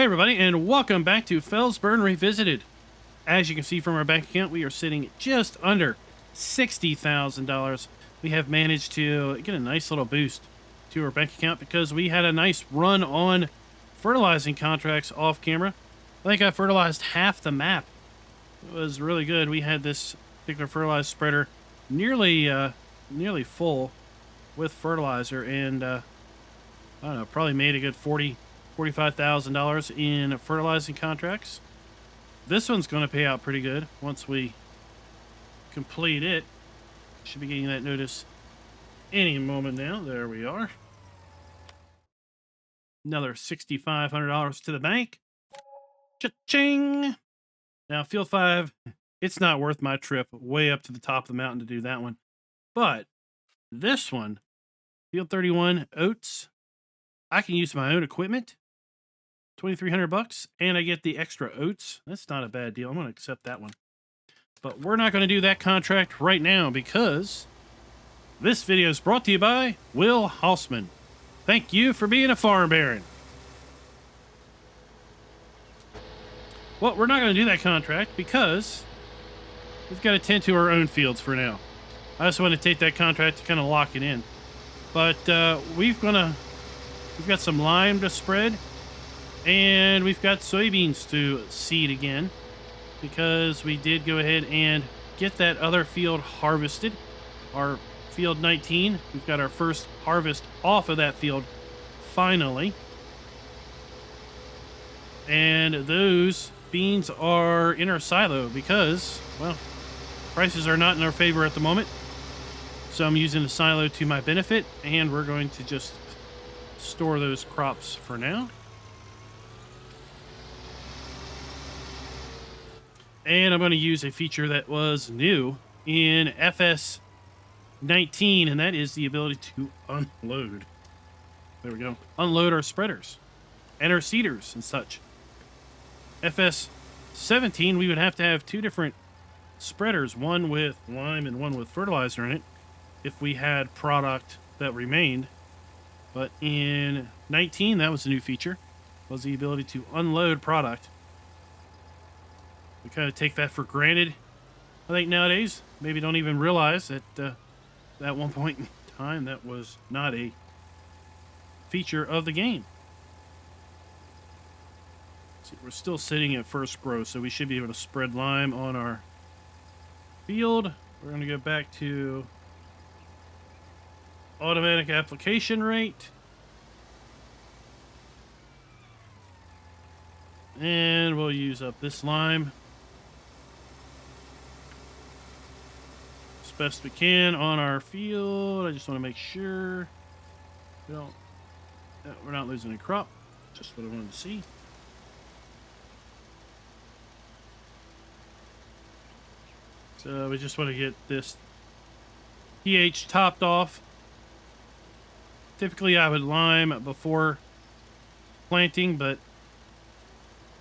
Hey everybody, and welcome back to Felsbrunn Revisited. As you can see from our bank account, we are sitting just under $60,000. We have managed to get a nice little boost to our bank account because we had a nice run on fertilizing contracts off camera. I think I fertilized half the map. It was really good. We had this particular fertilizer spreader nearly full with fertilizer, and I don't know, probably made a good $45,000 in fertilizing contracts. This one's going to pay out pretty good once we complete it. Should be getting that notice any moment now. There we are. Another $6,500 to the bank. Cha-ching! Now, Field 5, it's not worth my trip way up to the top of the mountain to do that one. But this one, Field 31, oats, I can use my own equipment. $2,300, and I get the extra oats. That's not a bad deal. I'm going to accept that one. But we're not going to do that contract right now because this video is brought to you by Will Hausman. Thank you for being a farm baron. Well, we're not going to do that contract because we've got to tend to our own fields for now. I just want to take that contract to kind of lock it in. But we've got some lime to spread. And we've got soybeans to seed again because we did go ahead and get that other field harvested. Our field 19, we've got our first harvest off of that field finally. And those beans are in our silo because, well, prices are not in our favor at the moment. So I'm using the silo to my benefit, and we're going to just store those crops for now. And I'm going to use a feature that was new in FS 19, and that is the ability to unload. There we go. Unload our spreaders and our seeders and such. FS 17, we would have to have two different spreaders, one with lime and one with fertilizer in it, if we had product that remained. But in 19, that was a new feature, was the ability to unload product. We kind of take that for granted. I think nowadays, maybe don't even realize that at one point in time, that was not a feature of the game. See, we're still sitting at first growth, so we should be able to spread lime on our field. We're going to go back to automatic application rate. And we'll use up this lime best we can on our field. I just want to make sure we're not losing a crop. Just what I wanted to see. So we just want to get this pH topped off. Typically I would lime before planting, but it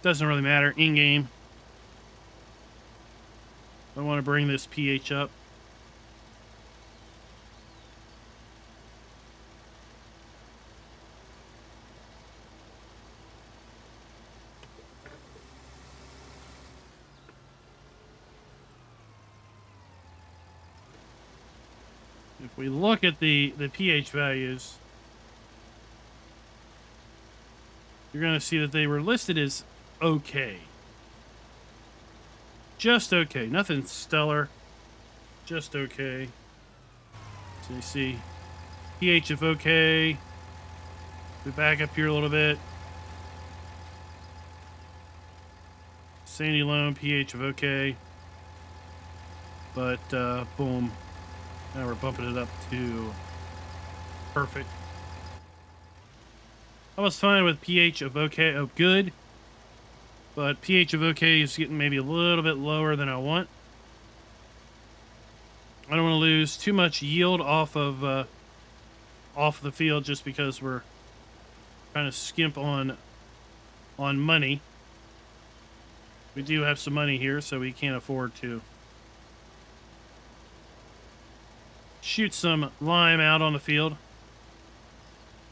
doesn't really matter in game. I want to bring this pH up. If we look at the pH values, you're going to see that they were listed as okay. Just okay. Nothing stellar. Just okay. So you see pH of okay. We back up here a little bit. Sandy loam, pH of okay. But, boom. Now we're bumping it up to perfect. I was fine with pH of okay, of good, but pH of okay is getting maybe a little bit lower than I want. I don't want to lose too much yield off of the field just because we're trying to skimp on money. We do have some money here, so we can't afford to shoot some lime out on the field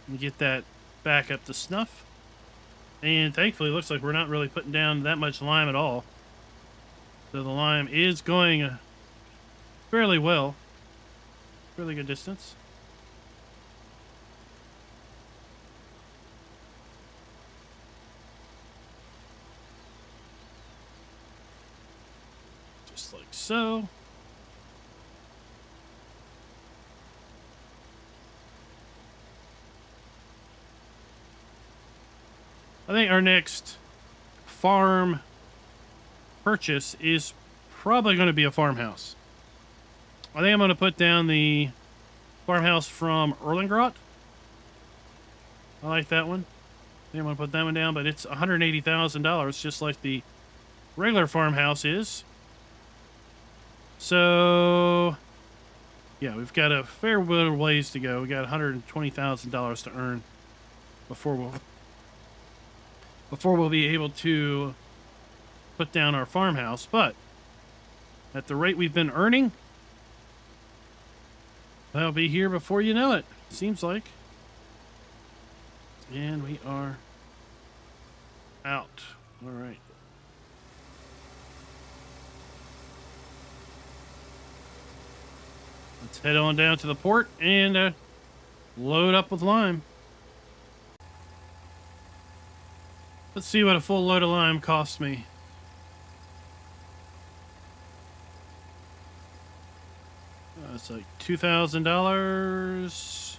and get that back up to snuff. And thankfully, it looks like we're not really putting down that much lime at all. So the lime is going fairly well. Fairly good distance. Just like so. I think our next farm purchase is probably going to be a farmhouse. I think I'm going to put down the farmhouse from Erlengrot. I like that one. I think I'm going to put that one down, but it's $180,000, just like the regular farmhouse is. So, yeah, we've got a fair bit of ways to go. We got $120,000 to earn before we'll be able to put down our farmhouse. But at the rate we've been earning, that'll be here before you know it, seems like. And we are out. All right. Let's head on down to the port and load up with lime. Let's see what a full load of lime costs me. It's like $2,000.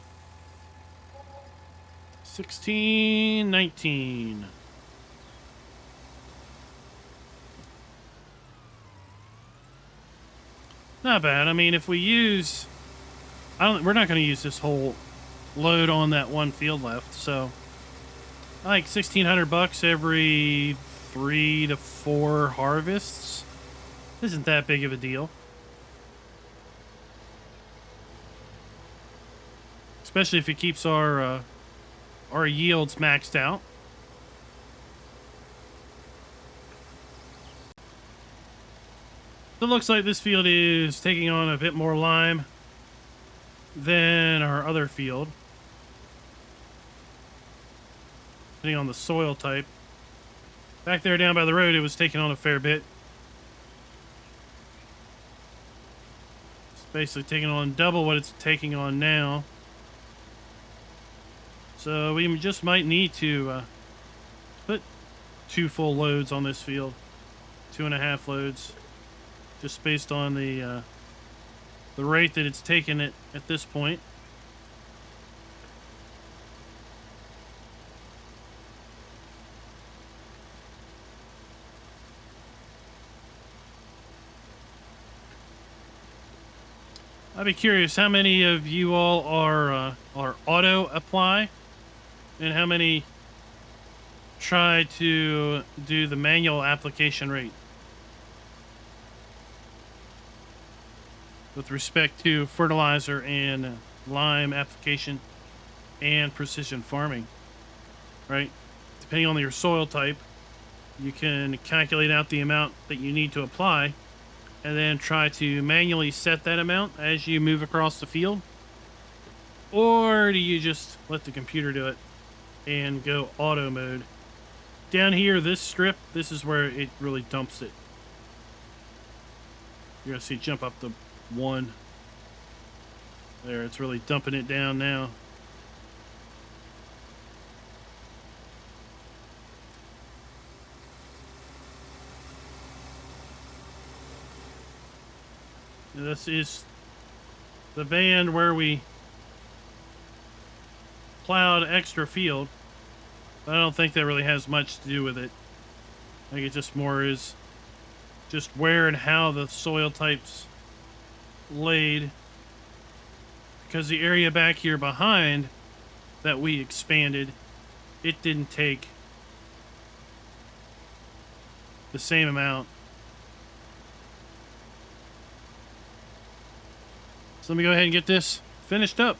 16, 19. Not bad. I mean, if we use, we're not going to use this whole load on that one field left, so like $1,600 every 3 to 4 harvests isn't that big of a deal. Especially if it keeps our yields maxed out. So it looks like this field is taking on a bit more lime than our other field, depending on the soil type. Back there down by the road, it was taking on a fair bit. It's basically taking on double what it's taking on now. So we just might need to put 2 full loads on this field, 2.5 loads, just based on the rate that it's taking it at this point. I'd be curious how many of you all are auto apply, and how many try to do the manual application rate with respect to fertilizer and lime application and precision farming, right? Depending on your soil type, you can calculate out the amount that you need to apply and then try to manually set that amount as you move across the field. Or do you just let the computer do it and go auto mode? Down here, this strip, this is where it really dumps it. You're gonna see it jump up to 1. There, it's really dumping it down now. And this is the band where we plowed extra field. I don't think that really has much to do with it. I think it just more is just where and how the soil types laid, because the area back here behind that we expanded, it didn't take the same amount. So let me go ahead and get this finished up.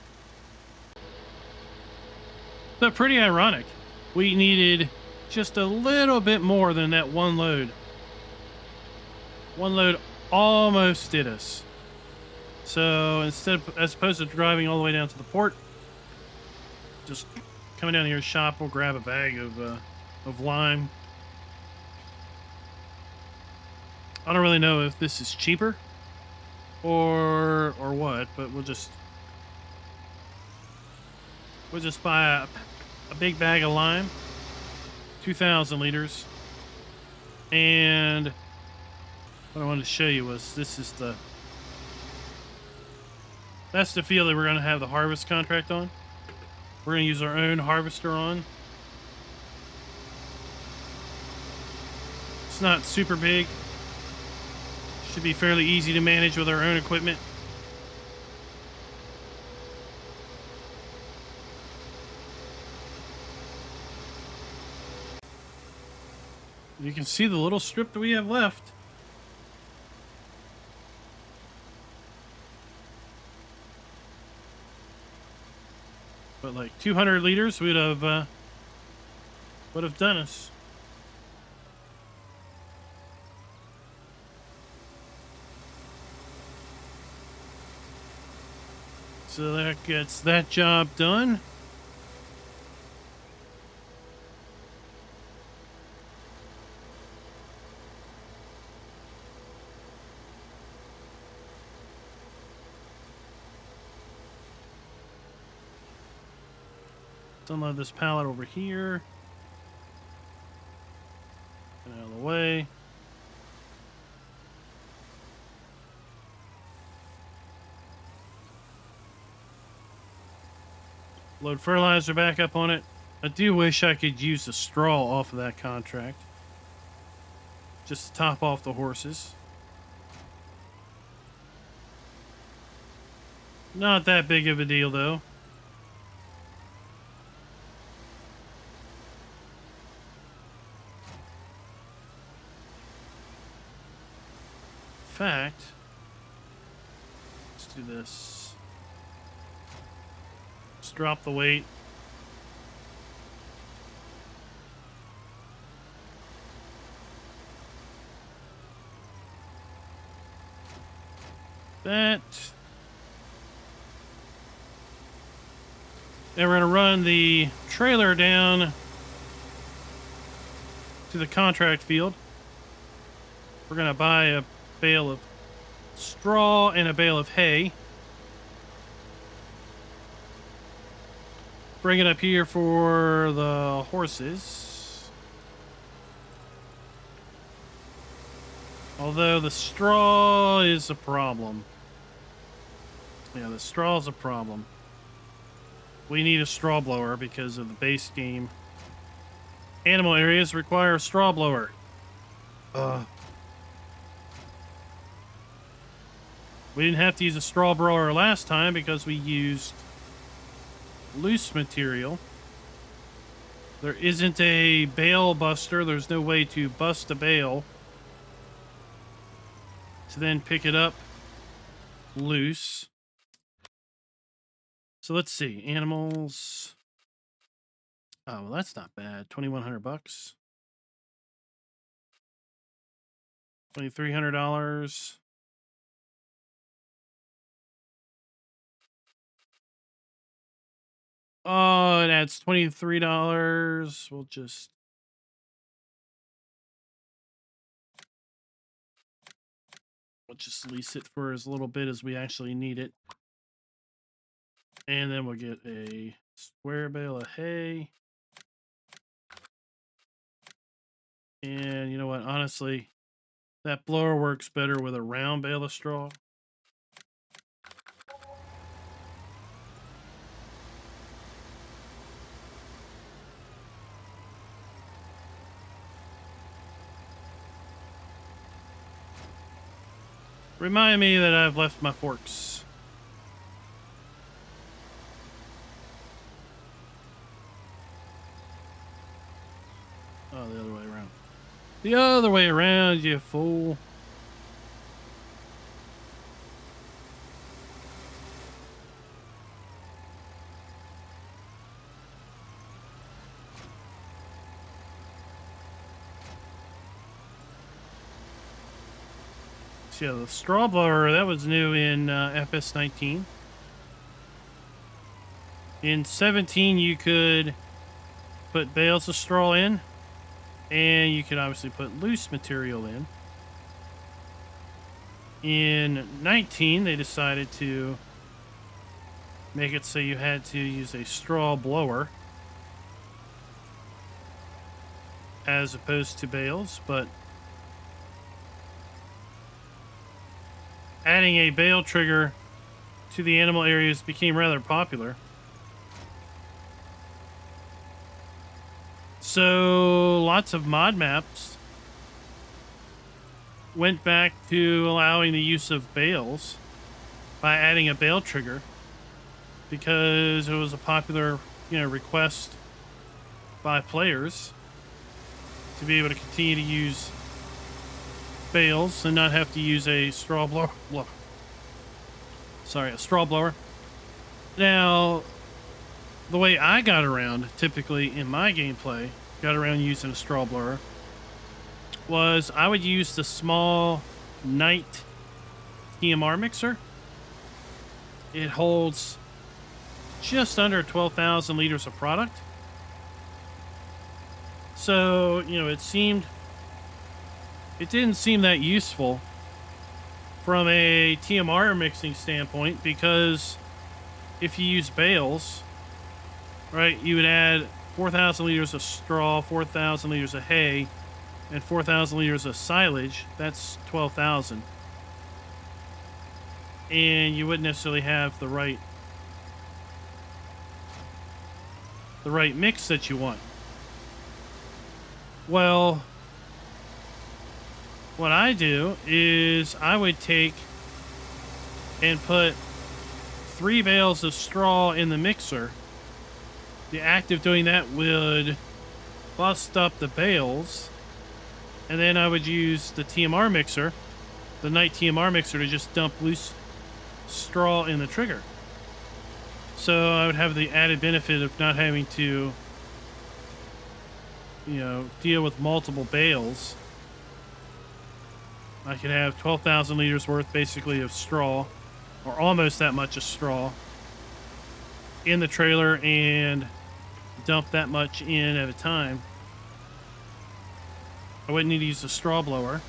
So pretty ironic. We needed just a little bit more than that 1 load. 1 load almost did us. So instead of, as opposed to driving all the way down to the port, just coming down here to shop, we'll grab a bag of of lime. I don't really know if this is cheaper or what, but we'll just buy a big bag of lime, 2,000 liters. And what I wanted to show you was that's the field that we're going to have the harvest contract on. We're going to use our own harvester on. It's not super big. Should be fairly easy to manage with our own equipment. You can see the little strip that we have left. But like 200 liters would have done us. So that gets that job done. Let's unload this pallet over here. Get out of the way. Load fertilizer back up on it. I do wish I could use the straw off of that contract. Just to top off the horses. Not that big of a deal, though. In fact, let's do this. Let's drop the weight. That. Then we're going to run the trailer down to the contract field. We're going to buy a bale of straw and a bale of hay. Bring it up here for the horses. Although the straw is a problem. Yeah, the straw is a problem. We need a straw blower because of the base game. Animal areas require a straw blower. We didn't have to use a straw blower last time because we used loose material. There isn't a bale buster. There's no way to bust a bale to then pick it up loose. So let's see. Animals. Oh, well, that's not bad. $2,100. $2,300. Oh, it adds $23. We'll just lease it for as little bit as we actually need it. And then we'll get a square bale of hay. And you know what? Honestly, that blower works better with a round bale of straw. Remind me that I've left my forks. Oh, the other way around. The other way around, you fool. So yeah, the straw blower, that was new in FS19. In 17, you could put bales of straw in And you could obviously put loose material in. In 19, they decided to make it so you had to use a straw blower as opposed to bales, but adding a bale trigger to the animal areas became rather popular. So lots of mod maps went back to allowing the use of bales by adding a bale trigger because it was a popular, request by players to be able to continue to use bales and not have to use a straw blower. A straw blower. Now, the way I got around, typically in my gameplay, using a straw blower, was I would use the small Night TMR mixer. It holds just under 12,000 liters of product. So, it didn't seem that useful from a TMR mixing standpoint, because if you use bales, right, you would add 4,000 liters of straw, 4,000 liters of hay, and 4,000 liters of silage. That's 12,000. And you wouldn't necessarily have the right mix that you want. Well, what I do is I would take and put 3 bales of straw in the mixer. The act of doing that would bust up the bales, and then I would use the TMR mixer, the Night TMR mixer, to just dump loose straw in the trigger. So I would have the added benefit of not having to, deal with multiple bales. I could have 12,000 liters worth, basically, of straw, or almost that much of straw, in the trailer and dump that much in at a time. I wouldn't need to use a straw blower.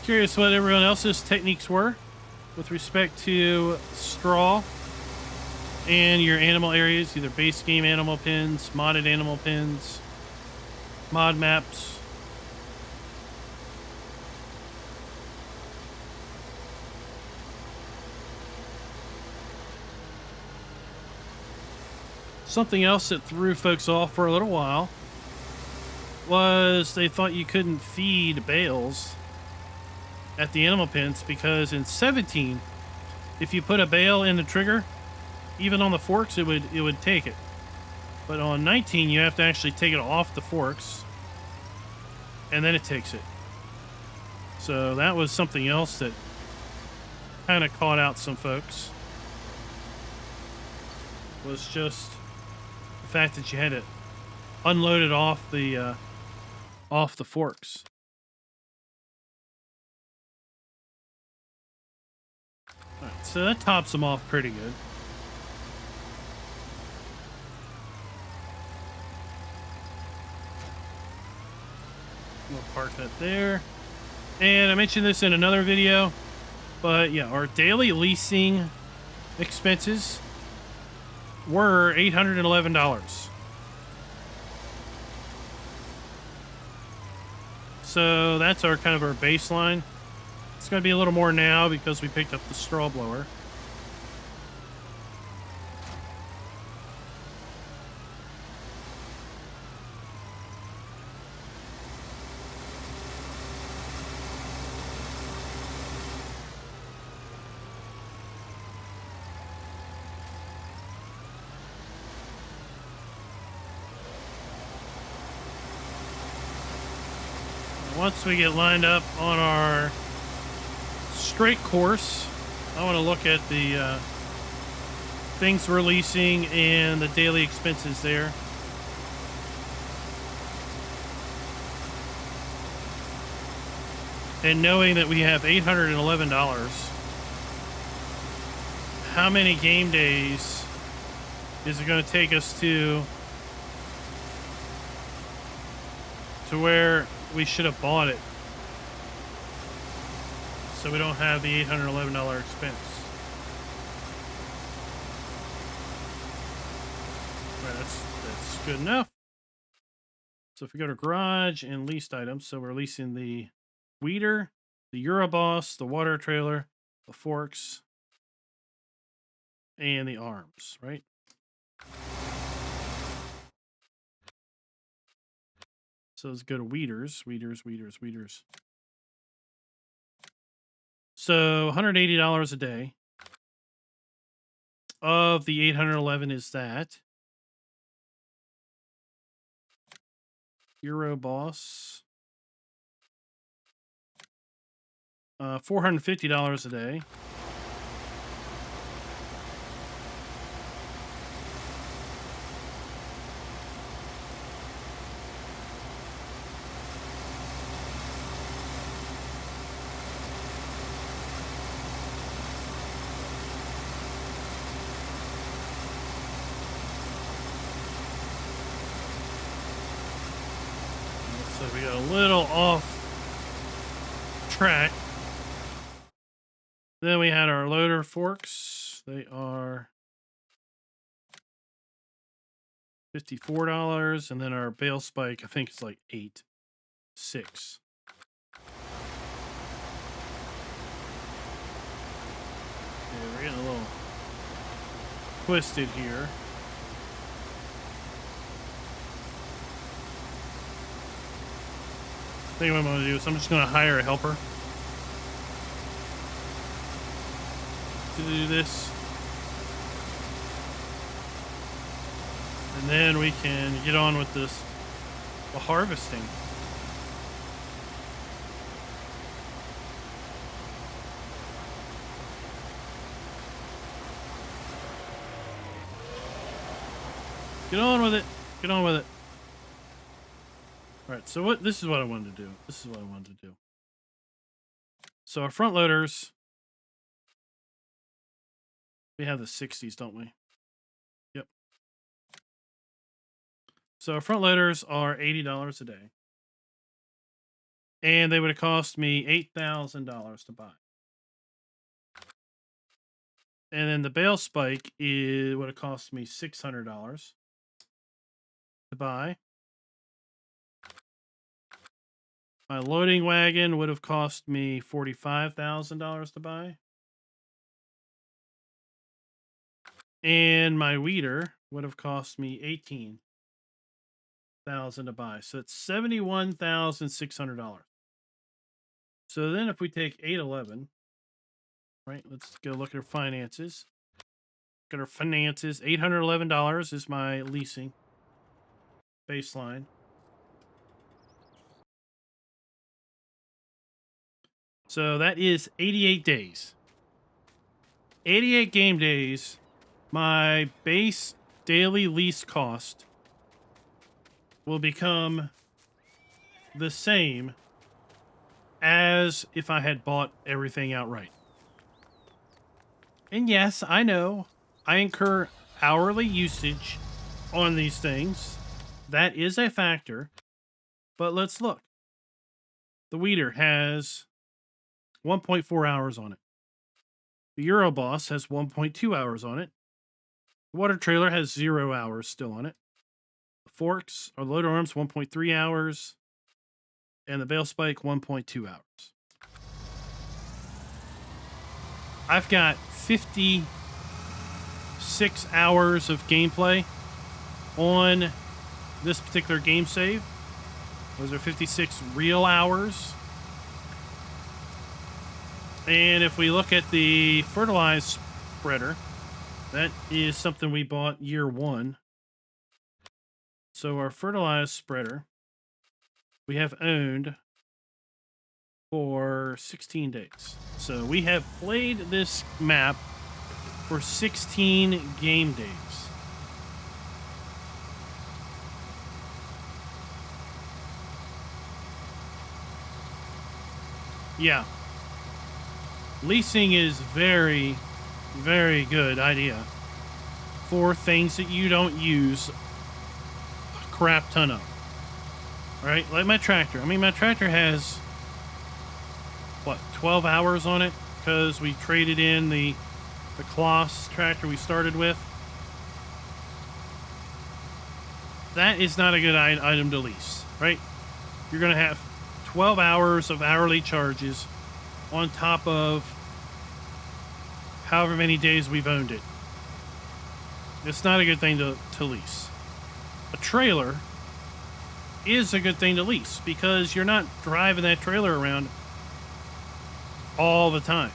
Curious what everyone else's techniques were with respect to straw and your animal areas, either base game animal pens, modded animal pens, mod maps. Something else that threw folks off for a little while was they thought you couldn't feed bales at the animal pens, because in 17, if you put a bale in the trigger, even on the forks, it would take it. But on 19, you have to actually take it off the forks, and then it takes it. So that was something else that kind of caught out some folks, was just the fact that you had to unload it off the forks. All right, so that tops them off pretty good. We'll park that there. And I mentioned this in another video, but yeah, our daily leasing expenses were $811. So that's our kind of our baseline. It's going to be a little more now because we picked up the straw blower. Once we get lined up on our straight course, I want to look at the things we're leasing and the daily expenses there. And knowing that we have $811, how many game days is it going to take us to where we should have bought it, so we don't have the $811 expense. All right, that's good enough. So if we go to garage and leased items, so we're leasing the weeder, the Euroboss, the water trailer, the forks, and the arms, right? So let's go to weeders. So $180 a day. Of the 811 is that. Euroboss. $450 a day. So we got a little off track. Then we had our loader forks. They are $54, and then our bale spike, I think it's like $86. Yeah, we're getting a little twisted here. I think what I'm going to do is I'm just going to hire a helper to do this. And then we can get on with the harvesting. Get on with it. Get on with it. All right, so this is what I wanted to do. So our front loaders, we have the 60s, don't we? Yep. So our front loaders are $80 a day. And they would have cost me $8,000 to buy. And then the bale spike would have cost me $600 to buy. My loading wagon would have cost me $45,000 to buy. And my weeder would have cost me $18,000 to buy. So it's $71,600. So then if we take 811, right, let's go look at our finances. Look at our finances. $811 is my leasing baseline. So that is 88 days. 88 game days. My base daily lease cost will become the same as if I had bought everything outright. And yes, I know I incur hourly usage on these things. That is a factor. But let's look. The weeder has 1.4 hours on it. The Euroboss has 1.2 hours on it. The water trailer has 0 hours still on it. The forks or loader arms 1.3 hours. And the bale spike 1.2 hours. I've got 56 hours of gameplay on this particular game save. Those are 56 real hours. And if we look at the fertilized spreader, that is something we bought year one. So our fertilized spreader, we have owned for 16 days. So we have played this map for 16 game days. Yeah. Leasing is very, very good idea for things that you don't use a crap ton of. All right, like my tractor. I mean, my tractor has, what, 12 hours on it? Because we traded in the Kloss tractor we started with. That is not a good item to lease, right? You're going to have 12 hours of hourly charges on top of however many days we've owned it. It's not a good thing to lease. A trailer is a good thing to lease because you're not driving that trailer around all the time.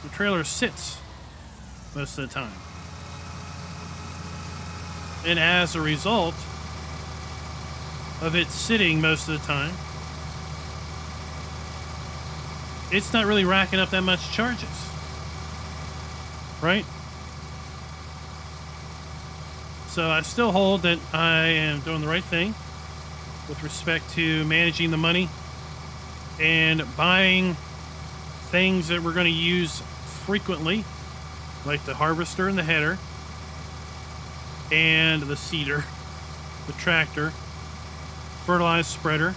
The trailer sits most of the time. And as a result of it sitting most of the time, it's not really racking up that much charges. Right? So I still hold that I am doing the right thing with respect to managing the money and buying things that we're going to use frequently, like the harvester and the header and the seeder, the tractor, fertilizer spreader.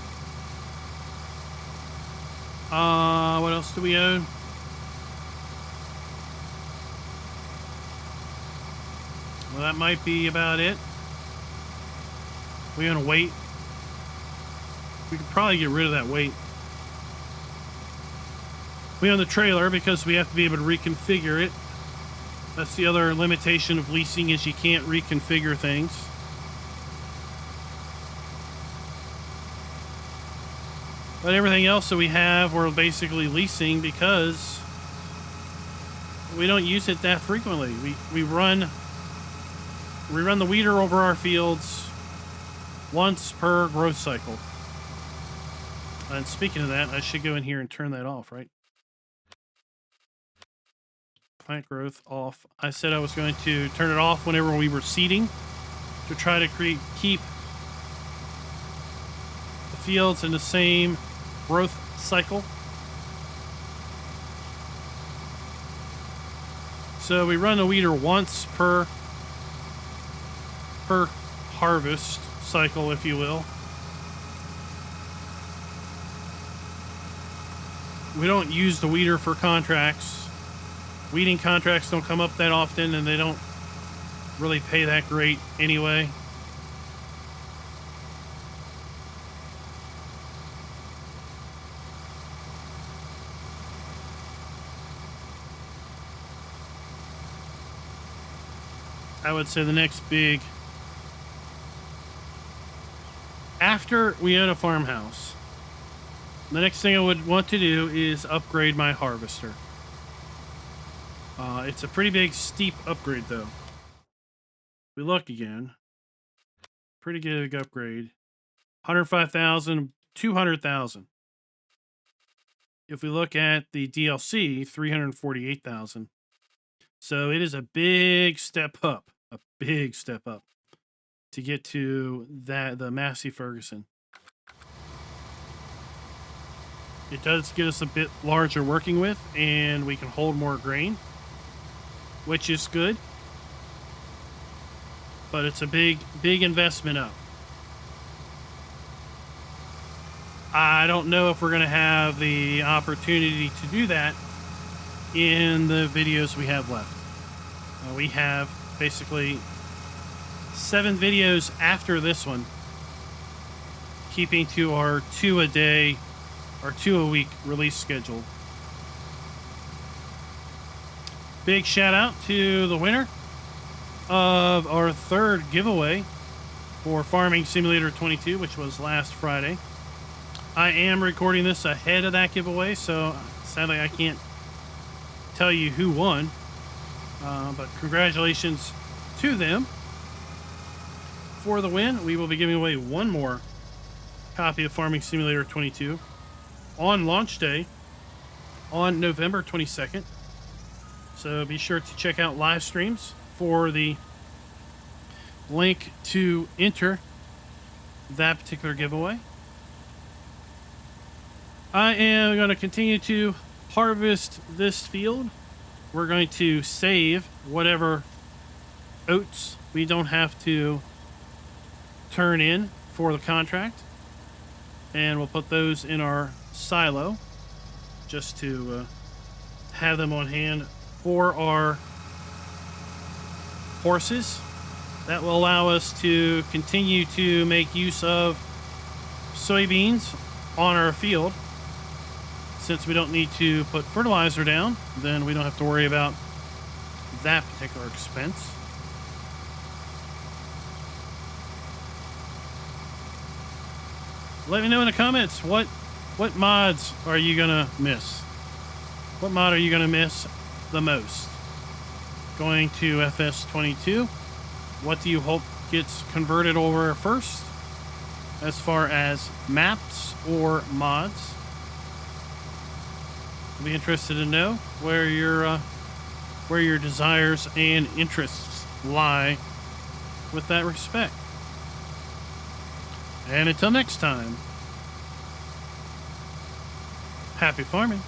What else do we own? Well, that might be about it. We're gonna wait. We could probably get rid of that weight. We own the trailer because we have to be able to reconfigure it. That's the other limitation of leasing, is you can't reconfigure things. But everything else that we have, we're basically leasing because we don't use it that frequently. We run the weeder over our fields once per growth cycle. And speaking of that, I should go in here and turn that off, right? Plant growth off. I said I was going to turn it off whenever we were seeding to try to keep the fields in the same growth cycle. So we run the weeder once per harvest cycle, if you will. We don't use the weeder for contracts. Weeding contracts don't come up that often, and they don't really pay that great anyway. I would say the next big... After we own a farmhouse, the next thing I would want to do is upgrade my harvester. It's a pretty big, steep upgrade, though. We look again. Pretty good upgrade. 105,000, 200,000. If we look at the DLC, 348,000. So it is a big step up. A big step up to get to the Massey Ferguson. It does get us a bit larger working with, and we can hold more grain, which is good. But it's a big investment up. I don't know if we're going to have the opportunity to do that in the videos we have left. We have basically 7 videos after this one, keeping to our 2 a day or 2 a week release schedule. Big shout out to the winner of our 3rd giveaway for Farming Simulator 22, which was last Friday. I am recording this ahead of that giveaway, so sadly I can't tell you who won. But congratulations to them for the win. We will be giving away 1 more copy of Farming Simulator 22 on launch day on November 22nd. So be sure to check out live streams for the link to enter that particular giveaway. I am going to continue to harvest this field. We're going to save whatever oats we don't have to turn in for the contract. And we'll put those in our silo just to have them on hand for our horses. That will allow us to continue to make use of soybeans on our field. Since we don't need to put fertilizer down, then we don't have to worry about that particular expense. Let me know in the comments what mods are you gonna miss? What mod are you gonna miss the most? Going to FS22, what do you hope gets converted over first as far as maps or mods? I'll be interested to know where your desires and interests lie with that respect. And until next time, happy farming.